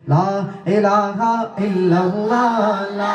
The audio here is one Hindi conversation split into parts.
লা ইলাহা ইল্লাল্লাহ লা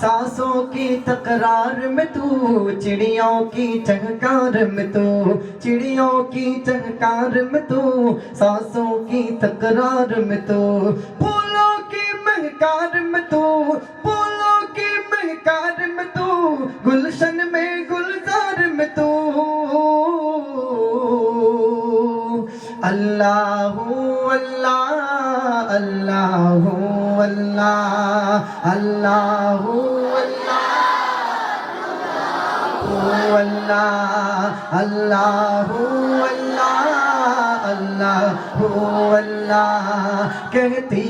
सांसों की तकरार में तू चिड़ियों की चहकार में तू चिड़ियों की चहकार में तू सांसों की तकरार में तू फूलों की महकार में तू फूलों की महकार में तू गुलशन में गुलजार में तू अल्लाहू अल्लाह अल्लाहू अल्लाह अल्लाहू अल्लाह अल्लाहू अल्लाह अल्लाहू अल्लाह कहती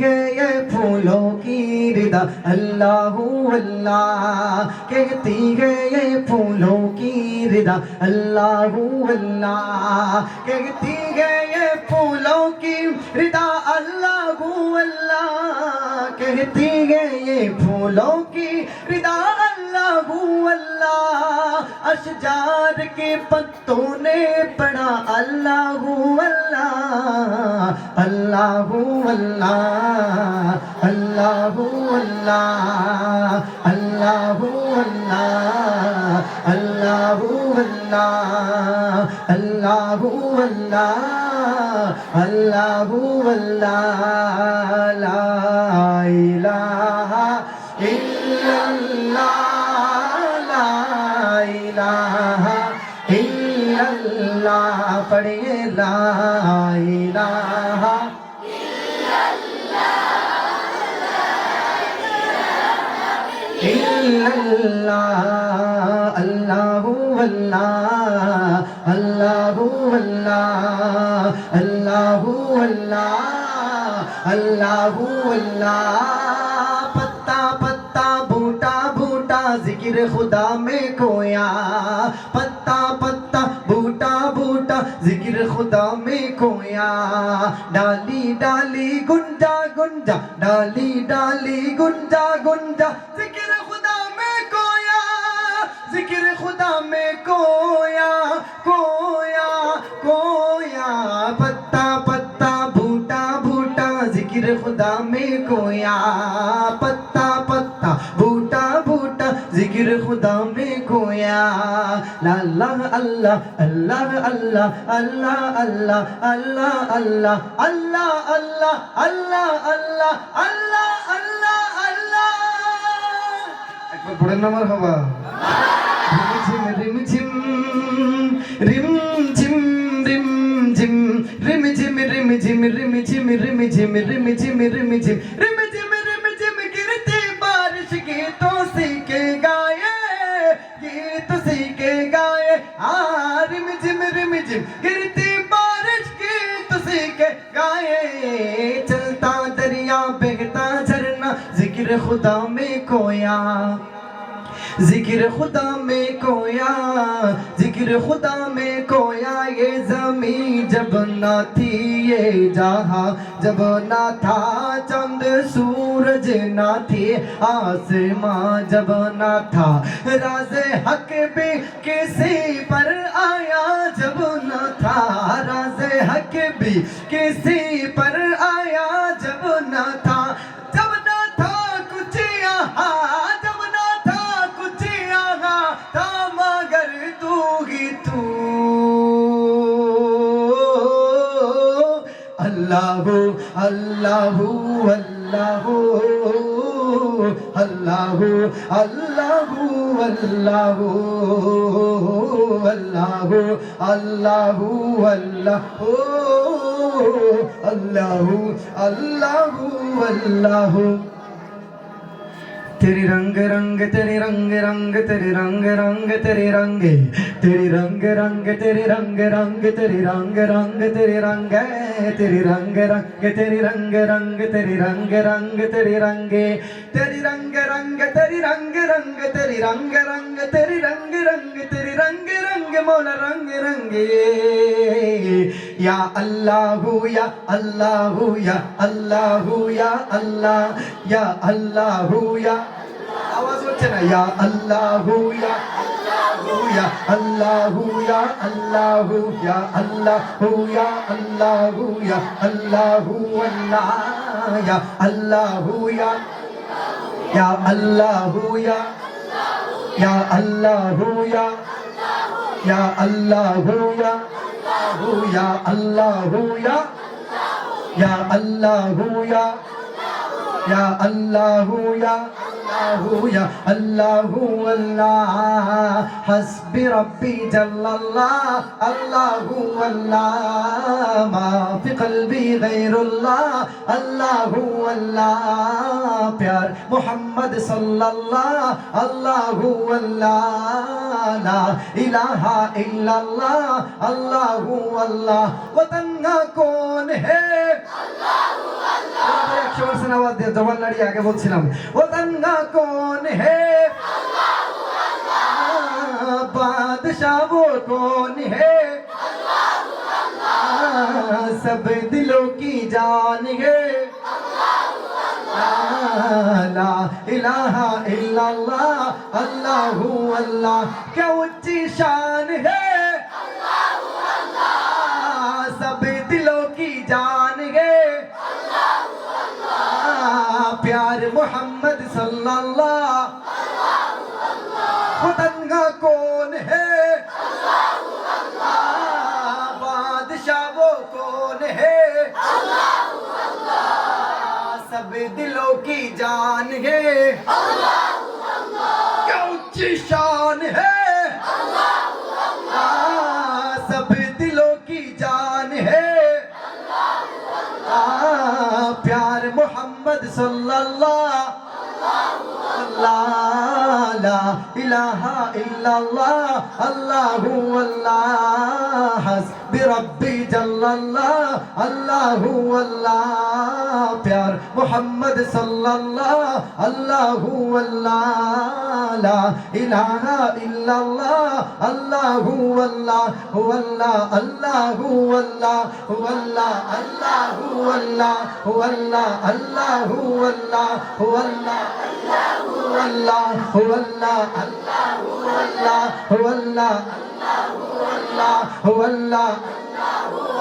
है ये फूलों की रिदा अल्लाहू अल्लाह कहती है ये फूलों की रिदा अल्लाहू अल्लाह कहती है ये फूलों की रिदा अल्लाहू अल्लाह कहती है ये फूलों की रिदा अल्लाहू अल्लाह अशजार के पत्तों ने पढ़ा अल्लाहू अल्लाह अल्लाहू अल्लाह अल्लाहू अल्लाह अल्लाहू अल्लाह अल्लाहू अल्लाह अल्लाहू अल्लाह अल्लाहू अल्लाह ला इलाहा इल्लल्लाह ला इलाहा इल्लल्लाह पढ़िए ला इलाहा इल्लल्लाह अल्लाहू अल्लाह अल्लाहू अल्लाह अल्लाहू अल्लाह अल्लाहू अल्लाह पत्ता पत्ता बूटा बूटा जिक्र खुदा में खोया पत्ता पत्ता बूटा बूटा जिक्र खुदा में खोया डाली डाली गुंजा गुंजा डाली डाली गुंजा गुंजा जिक्र खुदा में खोया जिक्र खुदा में खोया खोया खोया पत्ता पत्ता बूटा बूटा जिक्र खुदा में खोया पत्ता पत्ता बूटा बूटा जिक्र खुदा में खोया ला अल्लाह अल्लाह अल्लाह अल्लाह अल्लाह अल्लाह अल्लाह अल्लाह अल्लाह अल्लाह अल्लाह अल्लाह अल्लाह अल्लाह अल्लाह একবার পড়েন না মারহাবা রিম ঝিম রিম ঝিম রিম ঝিম রিম ঝিম রিম ঝিম রিम झिम रिम झिम रिम झिम रिम झिम रिम झिम रिम झिम गिरती बारिश गीतों सी के गाए गीत सी के गाए रिम झिम गिरती बारिश गीत सी के गाए चलता दरिया बहता झरना जिक्र खुदा में खोया जिक्र खुदा में खोया जिक्र खुदा में खोया ये ज़मीं जब ना थी ये जहां जब ना था चंद सूरज ना थी आसमां जब ना था राज़े हक भी किसी पर आया जब ना था राज़े हक भी किसी पर आया जब ना था कुछ यहाँ जब ना था कुछ यहाँ था मगर तू ही तू अल्लाहू अल्लाहू अल्लाहू अल्लाहू अल्लाहू अल्लाहू अल्लाहू अल्लाहू अल्लाहू अल्लाहू अल्लाहू अल्लाहू तेरी रंग रंग तेरी रंग रंग तेरी रंग रंग तेरी रंगे तेरी रंग रंग तेरी रंग रंग तेरी रंग रंग तेरी रंग तेरी रंग रंग तेरी रंग रंग तेरी रंग रंग तेरी रंगे तेरी रंग रंग तेरी रंग रंग तेरी रंग रंग तेरी रंग रंग तेरी रंग रंग मौला रंग रंगे या अल्लाह या अल्लाह या अल्लाह या अल्लाह या अल्लाह या आवाज হচ্ছে না या अल्लाह या या अल्लाह या अल्लाह या अल्लाह या अल्लाह या अल्लाह अल्लाह या अल्लाह या अल्लाह या अल्लाह या अल्लाह या अल्लाह या अल्लाह या अल्लाह या या अल्लाह अल्लाह हस्बी रब्बी जल्लल्लाह अल्लाह अल्लाह मा फी क़ल्बी गैरुल्लाह अल्लाह अल्लाह प्यार मोहम्मद सल्लल्लाह अल्लाह अल्लाह ला इलाहा इल्लल्लाह अल्लाह अल्लाह वतन का कौन है आवाज দিয়ে জবান নাড়িয়ে আগে বলছিলাম वतन का कौन है बादशाह वो कौन है सब दिलों की जान है ला इलाहा इल्लल्लाह अल्लाहु अल्लाह क्या ऊंची शान है सब दिलों की जान है प्यार मोहम्मद सल्लल्लाह वतन का कौन है बादशाह वो कौन है सब दिलों की जान है क्या ऊंची शान है सब दिलों की जान है प्यार मोहम्मद सल्लल्लाह ला इलाहा इल्लल्लाह अल्लाहु अल्लाह हस्बी रब्बी जल्लल्लाह अल्लाहु अल्लाह प्यार मोहम्मद सल्लल्लाह अल्लाहु अल्लाह ला इलाहा इल्लल्लाह अल्लाहु अल्लाह अल्लाह अल्लाहु अल्लाह अल्लाह अल्लाहु अल्लाह अल्लाह अल्लाहु अल्लाह अल्लाह अल्लाह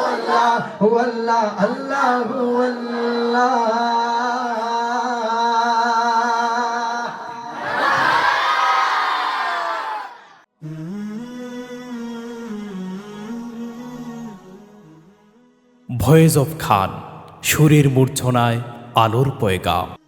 अल्लाह अल्लाह अल्लाह ভয়েস অফ খান সুরের মূর্ছনায় আলোর পয়গাম।